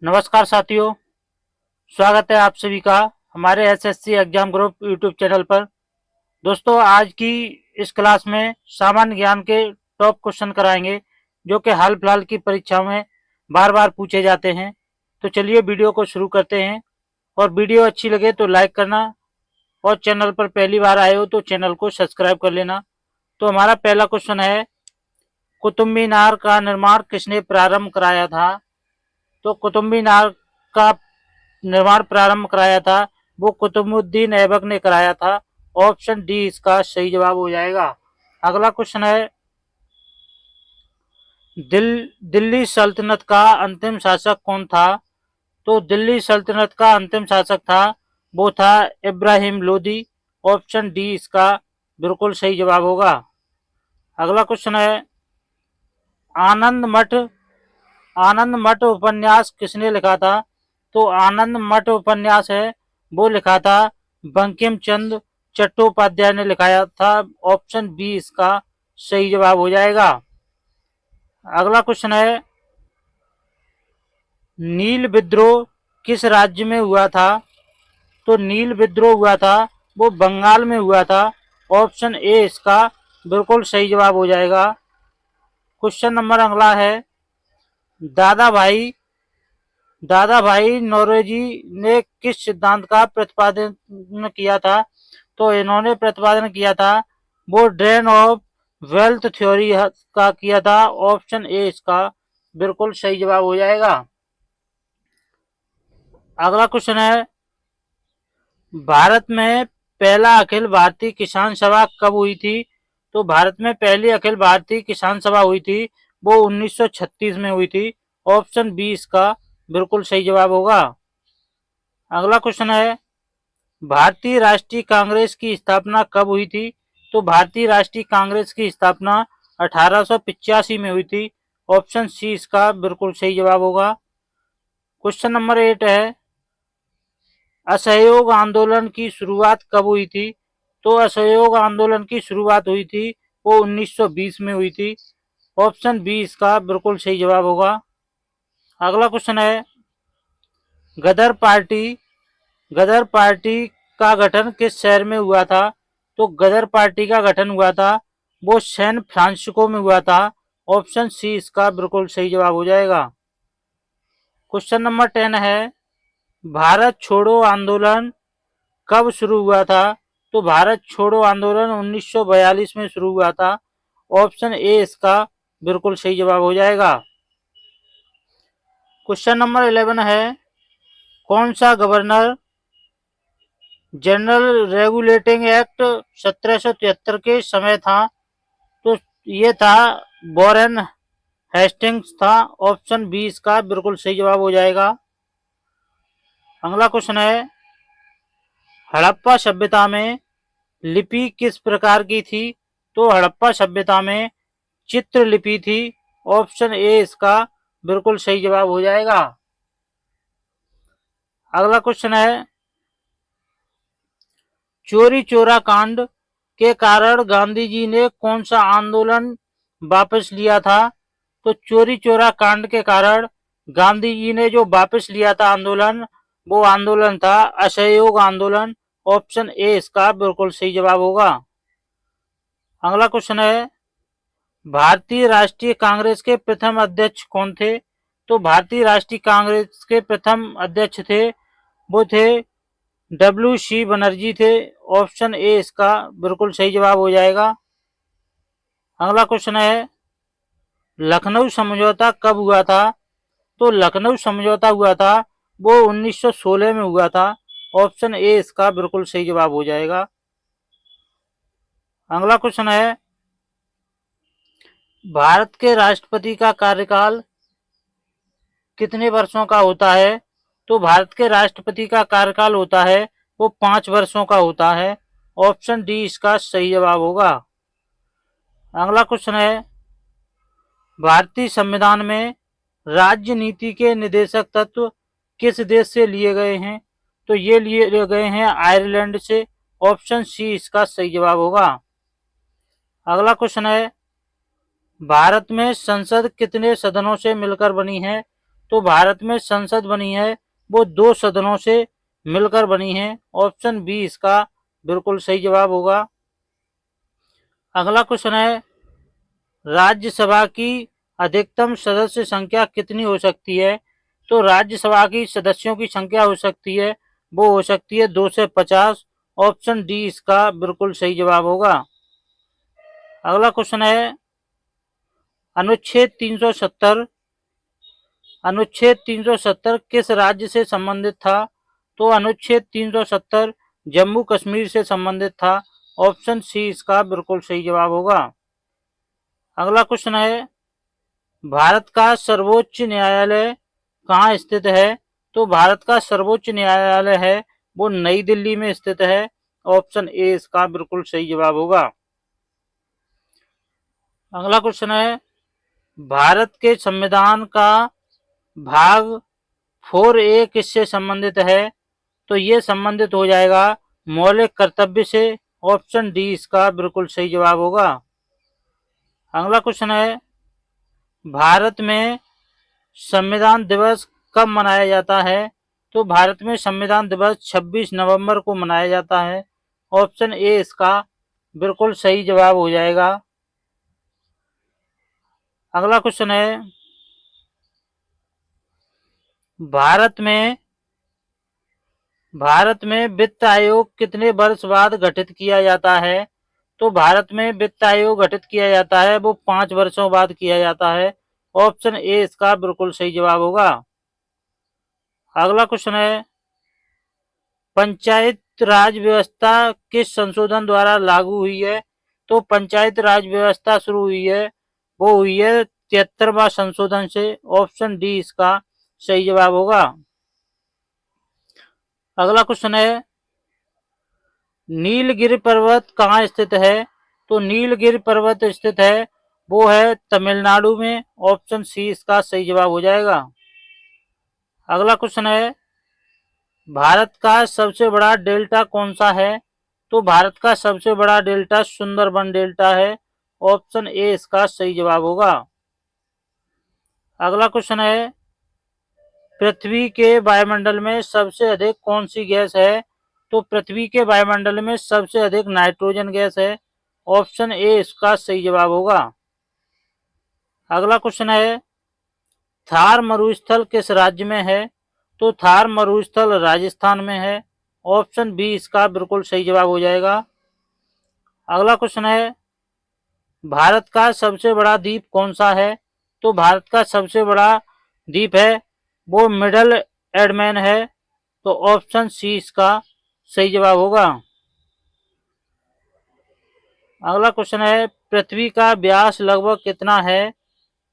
नमस्कार साथियों, स्वागत है आप सभी का हमारे SSC exam group YouTube channel पर। दोस्तों, आज की इस क्लास में सामान्य ज्ञान के टॉप क्वेश्चन कराएंगे जो कि हाल फिलहाल की परीक्षा में बार बार पूछे जाते हैं। तो चलिए वीडियो को शुरू करते हैं। और वीडियो अच्छी लगे तो लाइक करना, और चैनल पर पहली बार आए हो तो चैनल को सब्सक्राइब कर लेना। तो हमारा पहला क्वेश्चन है, कुतुब मीनार का निर्माण किसने प्रारंभ कराया था? तो कुतुब मीनार का निर्माण प्रारंभ कराया था वो कुतुबुद्दीन ऐबक ने कराया था। ऑप्शन डी इसका सही जवाब हो जाएगा। अगला क्वेश्चन है, दिल्ली सल्तनत का अंतिम शासक कौन था? तो दिल्ली सल्तनत का अंतिम शासक था वो था इब्राहिम लोदी। ऑप्शन डी इसका बिल्कुल सही जवाब होगा। अगला क्वेश्चन है, आनंद मठ आनंद मठ उपन्यास किसने लिखा था? तो आनंद मठ उपन्यास है वो लिखा था बंकिम चंद्र चट्टोपाध्याय ने लिखाया था। ऑप्शन बी इसका सही जवाब हो जाएगा। अगला क्वेश्चन है, नील विद्रोह किस राज्य में हुआ था? तो नील विद्रोह हुआ था वो बंगाल में हुआ था। ऑप्शन ए इसका बिल्कुल सही जवाब हो जाएगा। क्वेश्चन नंबर अगला है, दादा भाई दादा भाई नौरोजी ने किस सिद्धांत का प्रतिपादन किया था? तो इन्होंने प्रतिपादन किया था वो ड्रेन ऑफ वेल्थ थ्योरी का किया था। ऑप्शन ए इसका बिल्कुल सही जवाब हो जाएगा। अगला क्वेश्चन है, भारत में पहला अखिल भारतीय किसान सभा कब हुई थी? तो भारत में पहली अखिल भारतीय किसान सभा हुई थी वो 1936 में हुई थी। ऑप्शन बी इसका बिल्कुल सही जवाब होगा। अगला क्वेश्चन है, भारतीय राष्ट्रीय कांग्रेस की स्थापना कब हुई थी? तो भारतीय राष्ट्रीय कांग्रेस की स्थापना 1885 में हुई थी। ऑप्शन सी इसका बिल्कुल सही जवाब होगा। क्वेश्चन नंबर 8 है, असहयोग आंदोलन की शुरुआत कब हुई थी? तो असहयोग आंदोलन की शुरुआत हुई थी वो 1920 में हुई थी। ऑप्शन बी इसका बिल्कुल सही जवाब होगा। अगला क्वेश्चन है, गदर पार्टी गदर पार्टी का गठन किस शहर में हुआ था? तो गदर पार्टी का गठन हुआ था वो सैन फ्रांसिस्को में हुआ था। ऑप्शन सी इसका बिल्कुल सही जवाब हो जाएगा। क्वेश्चन नंबर 10 है, भारत छोड़ो आंदोलन कब शुरू हुआ था? तो भारत छोड़ो आंदोलन 1942 में शुरू हुआ था। ऑप्शन ए इसका बिल्कुल सही जवाब हो जाएगा। क्वेश्चन नंबर 11 है, कौन सा गवर्नर जनरल रेगुलेटिंग एक्ट 1773 के समय था? तो ये था वॉरेन हेस्टिंग्स था। ऑप्शन बी इसका बिल्कुल सही जवाब हो जाएगा। अगला क्वेश्चन है, हड़प्पा सभ्यता में लिपि किस प्रकार की थी? तो हड़प्पा सभ्यता में चित्र लिपि थी। ऑप्शन ए इसका बिल्कुल सही जवाब हो जाएगा। अगला क्वेश्चन है, चोरी चोरा कांड के कारण गांधी जी ने कौन सा आंदोलन वापस लिया था? तो चोरी चोरा कांड के कारण गांधी जी ने जो वापस लिया था आंदोलन, वो आंदोलन था असहयोग आंदोलन। ऑप्शन ए इसका बिल्कुल सही जवाब होगा। अगला क्वेश्चन है, भारतीय राष्ट्रीय कांग्रेस के प्रथम अध्यक्ष कौन थे? तो भारतीय राष्ट्रीय कांग्रेस के प्रथम अध्यक्ष थे वो थे डब्ल्यू सी बनर्जी थे। ऑप्शन ए इसका बिल्कुल सही जवाब हो जाएगा। अगला क्वेश्चन है, लखनऊ समझौता कब हुआ था? तो लखनऊ समझौता हुआ था वो 1916 में हुआ था। ऑप्शन ए इसका बिल्कुल सही जवाब हो जाएगा। अगला क्वेश्चन है, भारत के राष्ट्रपति का कार्यकाल कितने वर्षों का होता है? तो भारत के राष्ट्रपति का कार्यकाल होता है वो 5 वर्षों का होता है। ऑप्शन डी इसका सही जवाब होगा। अगला क्वेश्चन है, भारतीय संविधान में राज्य नीति के निर्देशक तत्व किस देश से लिए गए हैं? तो ये लिए गए हैं आयरलैंड से। ऑप्शन सी इसका सही जवाब होगा। अगला क्वेश्चन है, भारत में संसद कितने सदनों से मिलकर बनी है? तो भारत में संसद बनी है वो दो सदनों से मिलकर बनी है। ऑप्शन बी इसका बिल्कुल सही जवाब होगा। अगला क्वेश्चन है, राज्यसभा की अधिकतम सदस्य संख्या कितनी हो सकती है? तो राज्यसभा की सदस्यों की संख्या हो सकती है वो हो सकती है 250। ऑप्शन डी इसका बिल्कुल सही जवाब होगा। अगला क्वेश्चन है, अनुच्छेद 370 अनुच्छेद 370 किस राज्य से संबंधित था? तो अनुच्छेद 370 जम्मू कश्मीर से संबंधित था। ऑप्शन सी इसका बिल्कुल सही जवाब होगा। अगला क्वेश्चन है, भारत का सर्वोच्च न्यायालय कहाँ स्थित है? तो भारत का सर्वोच्च न्यायालय है वो नई दिल्ली में स्थित है। ऑप्शन ए इसका बिल्कुल सही जवाब होगा। अगला क्वेश्चन है, भारत के संविधान का भाग 4A किससे संबंधित है? तो ये संबंधित हो जाएगा मौलिक कर्तव्य से। ऑप्शन डी इसका बिल्कुल सही जवाब होगा। अगला क्वेश्चन है, भारत में संविधान दिवस कब मनाया जाता है? तो भारत में संविधान दिवस 26 नवंबर को मनाया जाता है। ऑप्शन ए इसका बिल्कुल सही जवाब हो जाएगा। अगला क्वेश्चन है, भारत में वित्त आयोग कितने वर्ष बाद गठित किया जाता है? तो भारत में वित्त आयोग गठित किया जाता है वो 5 वर्षों बाद किया जाता है। ऑप्शन ए इसका बिल्कुल सही जवाब होगा। अगला क्वेश्चन है, पंचायत राज व्यवस्था किस संशोधन द्वारा लागू हुई है? तो पंचायत राज व्यवस्था शुरू हुई है वो हुई है 73वां संशोधन से। ऑप्शन डी इसका सही जवाब होगा। अगला क्वेश्चन है, नीलगिरी पर्वत कहाँ स्थित है? तो नीलगिरी पर्वत स्थित है वो है तमिलनाडु में। ऑप्शन सी इसका सही जवाब हो जाएगा। अगला क्वेश्चन है, भारत का सबसे बड़ा डेल्टा कौन सा है? तो भारत का सबसे बड़ा डेल्टा सुंदरबन डेल्टा है। ऑप्शन ए इसका सही जवाब होगा। अगला क्वेश्चन है, पृथ्वी के वायुमंडल में सबसे अधिक कौन सी गैस है? तो पृथ्वी के वायुमंडल में सबसे अधिक नाइट्रोजन गैस है। ऑप्शन ए इसका सही जवाब होगा। अगला क्वेश्चन है, थार मरुस्थल किस राज्य में है? तो थार मरुस्थल राजस्थान में है। ऑप्शन बी इसका बिल्कुल सही जवाब हो जाएगा। अगला क्वेश्चन है, भारत का सबसे बड़ा द्वीप कौन सा है? तो भारत का सबसे बड़ा द्वीप है वो मिडल एडमैन है। तो ऑप्शन सी इसका सही जवाब होगा। अगला क्वेश्चन है, पृथ्वी का व्यास लगभग कितना है?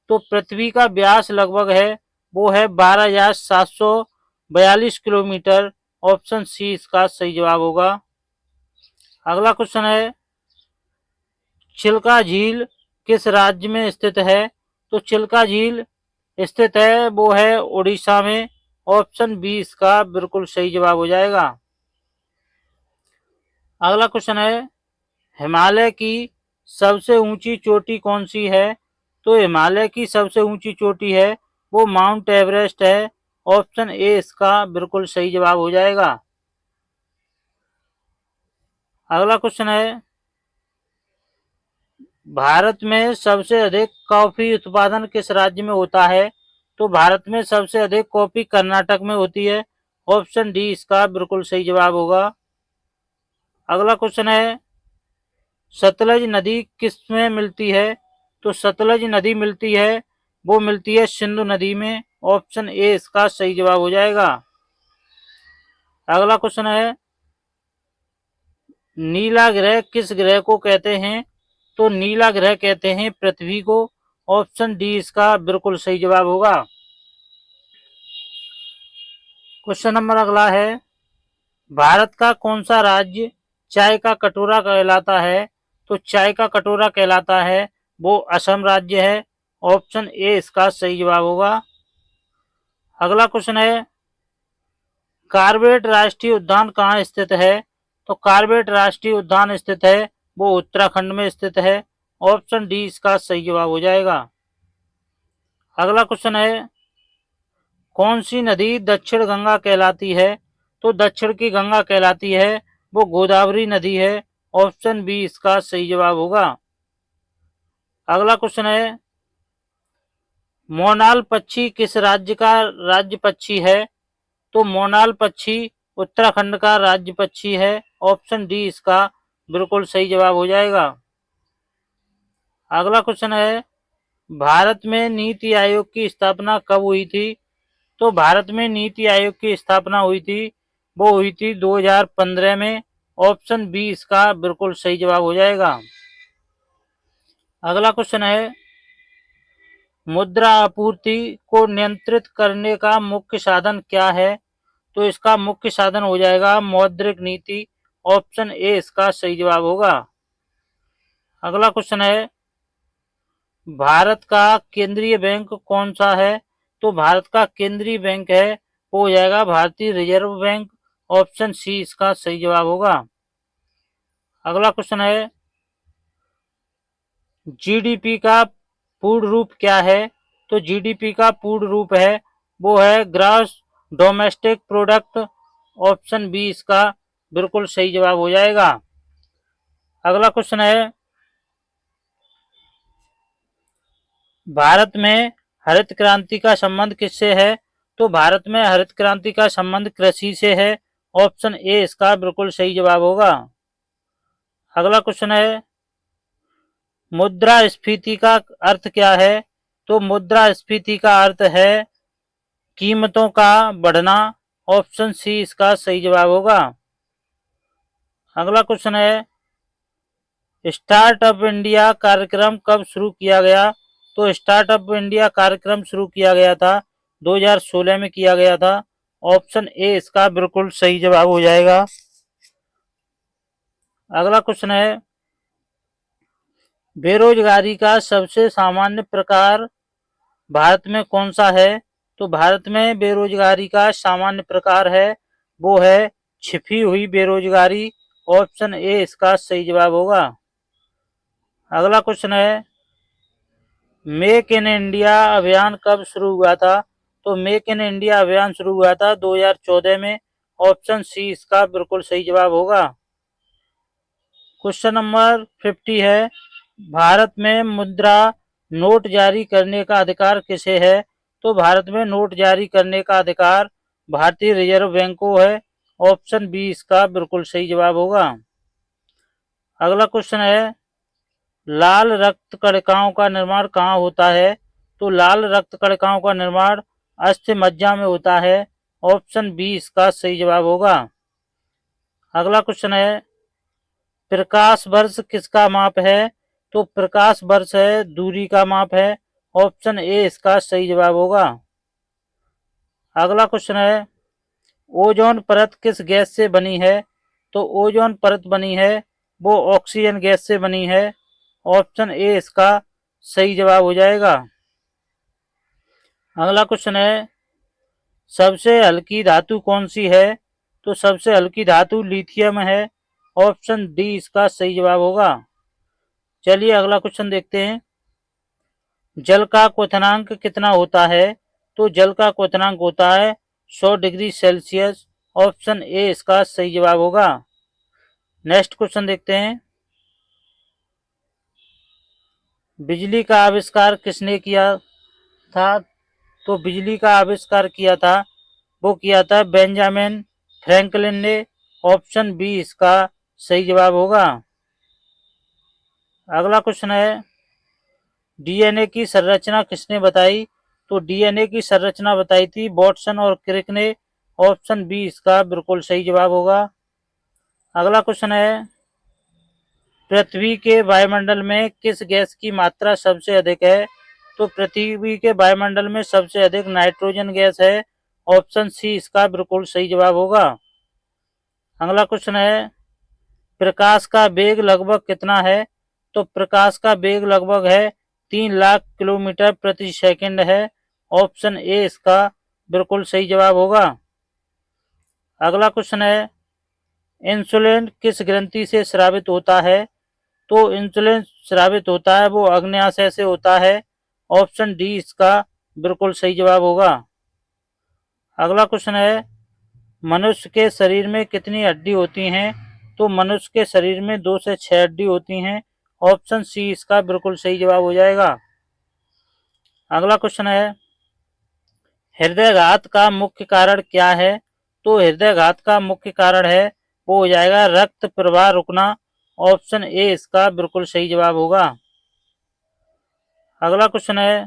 तो पृथ्वी का व्यास लगभग है वो है 12,742 किलोमीटर। ऑप्शन सी इसका सही जवाब होगा। अगला क्वेश्चन है, चिल्का झील किस राज्य में स्थित है? तो चिल्का झील स्थित है वो है उड़ीसा में। ऑप्शन बी इसका बिल्कुल सही जवाब हो जाएगा। अगला क्वेश्चन है, हिमालय की सबसे ऊंची चोटी कौन सी है? तो हिमालय की सबसे ऊंची चोटी है वो माउंट एवरेस्ट है। ऑप्शन ए इसका बिल्कुल सही जवाब हो जाएगा। अगला क्वेश्चन है, भारत में सबसे अधिक कॉफी उत्पादन किस राज्य में होता है? तो भारत में सबसे अधिक कॉफी कर्नाटक में होती है। ऑप्शन डी इसका बिल्कुल सही जवाब होगा। अगला क्वेश्चन है, सतलज नदी किस में मिलती है? तो सतलज नदी मिलती है वो मिलती है सिंधु नदी में। ऑप्शन ए इसका सही जवाब हो जाएगा। अगला क्वेश्चन है, नीला ग्रह किस ग्रह को कहते हैं? तो नीला ग्रह कहते हैं पृथ्वी को। ऑप्शन डी इसका बिल्कुल सही जवाब होगा। क्वेश्चन नंबर अगला है, भारत का कौन सा राज्य चाय का कटोरा कहलाता है? तो चाय का कटोरा कहलाता है वो असम राज्य है। ऑप्शन ए इसका सही जवाब होगा। अगला क्वेश्चन है, कार्बेट राष्ट्रीय उद्यान कहाँ स्थित है? तो कार्बेट राष्ट्रीय उद्यान स्थित है वो उत्तराखंड में स्थित है। ऑप्शन डी इसका सही जवाब हो जाएगा। अगला क्वेश्चन है, कौन सी नदी दक्षिण गंगा कहलाती है? तो दक्षिण की गंगा कहलाती है वो गोदावरी नदी है। ऑप्शन बी इसका सही जवाब होगा। अगला क्वेश्चन है, मोनाल पक्षी किस राज्य का राज्य पक्षी है? तो मोनाल पक्षी उत्तराखंड का राज्य पक्षी है। ऑप्शन डी इसका बिल्कुल सही जवाब हो जाएगा। अगला क्वेश्चन है, भारत में नीति आयोग की स्थापना कब हुई थी? तो भारत में नीति आयोग की स्थापना हुई थी, वो हुई थी 2015 में। ऑप्शन बी इसका बिल्कुल सही जवाब हो जाएगा। अगला क्वेश्चन है, मुद्रा आपूर्ति को नियंत्रित करने का मुख्य साधन क्या है? तो इसका मुख्य साधन हो जाएगा मौद्रिक नीति। ऑप्शन ए इसका सही जवाब होगा। अगला क्वेश्चन है, भारत का केंद्रीय बैंक कौन सा है? तो भारत का केंद्रीय बैंक है वो हो जाएगा भारतीय रिजर्व बैंक। ऑप्शन सी इसका सही जवाब होगा। अगला क्वेश्चन है, जीडीपी का पूर्ण रूप क्या है? तो जीडीपी का पूर्ण रूप है वो है gross domestic product. Option B इसका बिल्कुल सही जवाब हो जाएगा। अगला क्वेश्चन है, भारत में हरित क्रांति का संबंध किससे है? तो भारत में हरित क्रांति का संबंध कृषि से है। ऑप्शन ए इसका बिल्कुल सही जवाब होगा। अगला क्वेश्चन है, मुद्रास्फीति का अर्थ क्या है? तो मुद्रास्फीति का अर्थ है कीमतों का बढ़ना। ऑप्शन सी इसका सही जवाब होगा। अगला क्वेश्चन है, स्टार्टअप इंडिया कार्यक्रम कब शुरू किया गया? तो स्टार्टअप इंडिया कार्यक्रम शुरू किया गया था 2016 में किया गया था। ऑप्शन ए इसका बिल्कुल सही जवाब हो जाएगा। अगला क्वेश्चन है, बेरोजगारी का सबसे सामान्य प्रकार भारत में कौन सा है? तो भारत में बेरोजगारी का सामान्य प्रकार है वो है छिपी हुई बेरोजगारी। ऑप्शन ए इसका सही जवाब होगा। अगला क्वेश्चन है, मेक इन इंडिया अभियान कब शुरू हुआ था? तो मेक इन इंडिया अभियान शुरू हुआ था 2014 में। ऑप्शन सी इसका बिल्कुल सही जवाब होगा। क्वेश्चन नंबर 50 है, भारत में मुद्रा नोट जारी करने का अधिकार किसे है? तो भारत में नोट जारी करने का अधिकार भारतीय रिजर्व बैंक को है। ऑप्शन बी इसका बिल्कुल सही जवाब होगा। अगला क्वेश्चन है, लाल रक्त कणिकाओं का निर्माण कहाँ होता है? तो लाल रक्त कणिकाओं का निर्माण अस्थि मज्जा में होता है। ऑप्शन बी इसका सही जवाब होगा। अगला क्वेश्चन है, प्रकाश वर्ष किसका माप है? तो प्रकाश वर्ष है दूरी का माप है। ऑप्शन ए इसका सही जवाब होगा। अगला क्वेश्चन है, ओजोन परत किस गैस से बनी है? तो ओजोन परत बनी है वो ऑक्सीजन गैस से बनी है। ऑप्शन ए इसका सही जवाब हो जाएगा। अगला क्वेश्चन है, सबसे हल्की धातु कौन सी है? तो सबसे हल्की धातु लिथियम है। ऑप्शन डी इसका सही जवाब होगा। चलिए अगला क्वेश्चन देखते हैं, जल का क्वथनांक कितना होता है? तो जल का क्वथनांक होता है 100 डिग्री सेल्सियस। ऑप्शन ए इसका सही जवाब होगा। नेक्स्ट क्वेश्चन देखते हैं, बिजली का आविष्कार किसने किया था? तो बिजली का आविष्कार किया था वो किया था बेंजामिन फ्रैंकलिन ने। ऑप्शन बी इसका सही जवाब होगा। अगला क्वेश्चन है, डीएनए की संरचना किसने बताई? तो डीएनए की संरचना बताई थी वॉटसन और क्रिक ने। ऑप्शन बी इसका बिल्कुल सही जवाब होगा। अगला क्वेश्चन है, पृथ्वी के वायुमंडल में किस गैस की मात्रा सबसे अधिक है? तो पृथ्वी के वायुमंडल में सबसे अधिक नाइट्रोजन गैस है। ऑप्शन सी इसका बिल्कुल सही जवाब होगा। अगला क्वेश्चन है, प्रकाश का वेग लगभग कितना है? तो प्रकाश का वेग लगभग है 3 लाख किलोमीटर प्रति सेकंड है। ऑप्शन ए इसका बिल्कुल सही जवाब होगा। अगला क्वेश्चन है, इंसुलिन किस ग्रंथि से स्रावित होता है? तो इंसुलिन स्रावित होता है वो अग्न्याशय से होता है। ऑप्शन डी इसका बिल्कुल सही जवाब होगा। अगला क्वेश्चन है मनुष्य के शरीर में कितनी हड्डी होती हैं? तो मनुष्य के शरीर में 2 से 6 हड्डी होती हैं। ऑप्शन सी इसका बिल्कुल सही जवाब हो जाएगा। अगला क्वेश्चन है हृदयघात का मुख्य कारण क्या है? तो हृदयघात का मुख्य कारण है वो हो जाएगा रक्त प्रवाह रुकना। ऑप्शन ए इसका बिल्कुल सही जवाब होगा। अगला क्वेश्चन है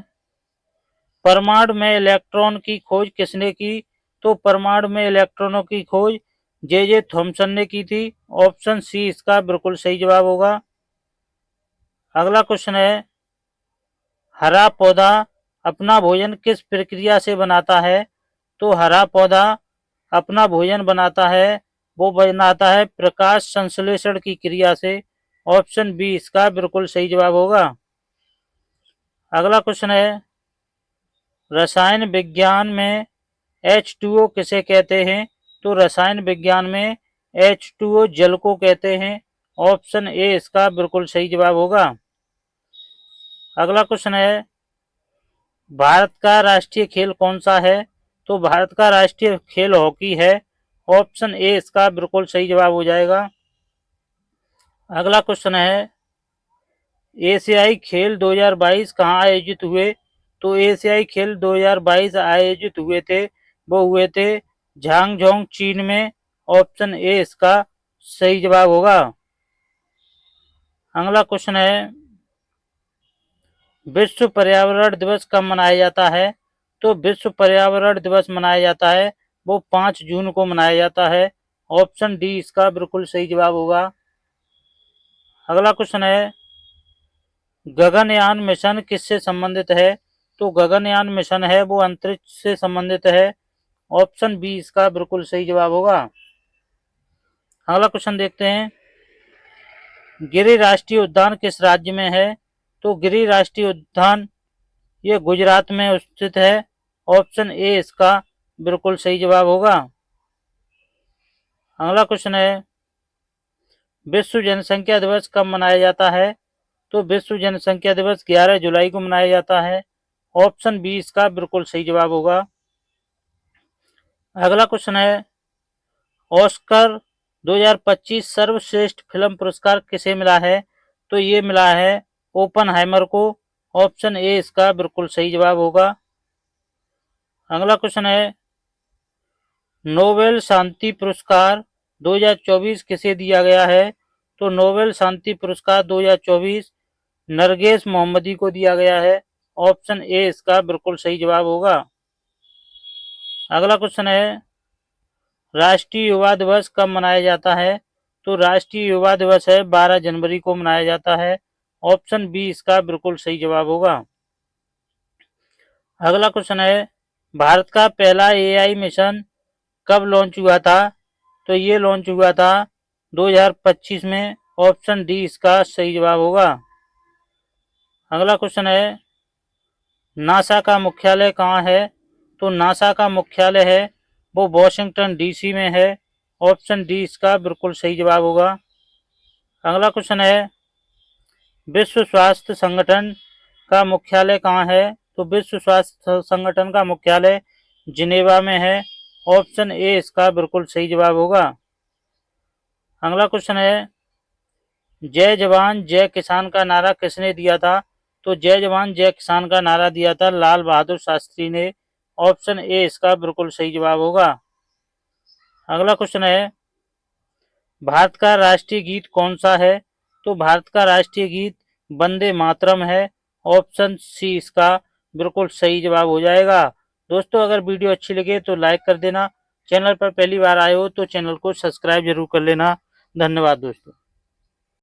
परमाणु में इलेक्ट्रॉन की खोज किसने की? तो परमाणु में इलेक्ट्रॉनों की खोज जे थॉमसन ने की थी। ऑप्शन सी इसका बिल्कुल सही जवाब होगा। अगला क्वेश्चन है हरा पौधा अपना भोजन किस प्रक्रिया से बनाता है? तो हरा पौधा अपना भोजन बनाता है वो बनाता है प्रकाश संश्लेषण की क्रिया से। ऑप्शन बी इसका बिल्कुल सही जवाब होगा। अगला क्वेश्चन है रसायन विज्ञान में H2O किसे कहते हैं? तो रसायन विज्ञान में H2O जल को कहते हैं। ऑप्शन ए इसका बिल्कुल सही जवाब होगा। अगला क्वेश्चन है भारत का राष्ट्रीय खेल कौन सा है? तो भारत का राष्ट्रीय खेल हॉकी है। ऑप्शन ए इसका बिल्कुल सही जवाब हो जाएगा। अगला क्वेश्चन है एशियाई खेल 2022 कहाँ आयोजित हुए? तो एशियाई खेल 2022 आयोजित हुए थे वो हुए थे झांगझोंग चीन में। ऑप्शन ए इसका सही जवाब होगा। अगला क्वेश्चन है विश्व पर्यावरण दिवस कब मनाया जाता है? तो विश्व पर्यावरण दिवस मनाया जाता है वो 5 जून को मनाया जाता है। ऑप्शन डी इसका बिल्कुल सही जवाब होगा। अगला क्वेश्चन है गगनयान मिशन किससे संबंधित है? तो गगनयान मिशन है वो अंतरिक्ष से संबंधित है। ऑप्शन बी इसका बिल्कुल सही जवाब होगा। अगला क्वेश्चन देखते हैं गिरि राष्ट्रीय उद्यान किस राज्य में है? तो गिरि राष्ट्रीय उद्यान ये गुजरात में स्थित है। ऑप्शन ए इसका बिल्कुल सही जवाब होगा। अगला क्वेश्चन है विश्व जनसंख्या दिवस कब मनाया जाता है? तो विश्व जनसंख्या दिवस 11 जुलाई को मनाया जाता है। ऑप्शन बी इसका बिल्कुल सही जवाब होगा। अगला क्वेश्चन है ऑस्कर 2025 सर्वश्रेष्ठ फिल्म पुरस्कार किसे मिला है? तो ये मिला है ओपनहाइमर को। ऑप्शन ए इसका बिल्कुल सही जवाब होगा। अगला क्वेश्चन है नोबेल शांति पुरस्कार 2024 किसे दिया गया है? तो नोबेल शांति पुरस्कार 2024 नरगेस मोहम्मदी को दिया गया है। ऑप्शन ए इसका बिल्कुल सही जवाब होगा। अगला क्वेश्चन है राष्ट्रीय युवा दिवस कब मनाया जाता है? तो राष्ट्रीय युवा दिवस है 12 जनवरी को मनाया जाता है। ऑप्शन बी इसका बिल्कुल सही जवाब होगा। अगला क्वेश्चन है भारत का पहला एआई मिशन कब लॉन्च हुआ था? तो ये लॉन्च हुआ था 2025 में। ऑप्शन डी इसका सही जवाब होगा। अगला क्वेश्चन है नासा का मुख्यालय कहाँ है? तो नासा का मुख्यालय है वो वॉशिंगटन डीसी में है। ऑप्शन डी इसका बिल्कुल सही जवाब होगा। अगला क्वेश्चन है विश्व स्वास्थ्य संगठन का मुख्यालय कहाँ है? तो विश्व स्वास्थ्य संगठन का मुख्यालय जिनेवा में है। ऑप्शन ए इसका बिल्कुल सही जवाब होगा। अगला क्वेश्चन है जय जवान जय किसान का नारा किसने दिया था? तो जय जवान जय किसान का नारा दिया था लाल बहादुर शास्त्री ने। ऑप्शन ए इसका बिल्कुल सही जवाब होगा। अगला क्वेश्चन है भारत का राष्ट्रीय गीत कौन सा है? तो भारत का राष्ट्रीय गीत वंदे मातरम है। ऑप्शन सी इसका बिल्कुल सही जवाब हो जाएगा। दोस्तों अगर वीडियो अच्छी लगे तो लाइक कर देना। चैनल पर पहली बार आए हो तो चैनल को सब्सक्राइब जरूर कर लेना। धन्यवाद दोस्तों।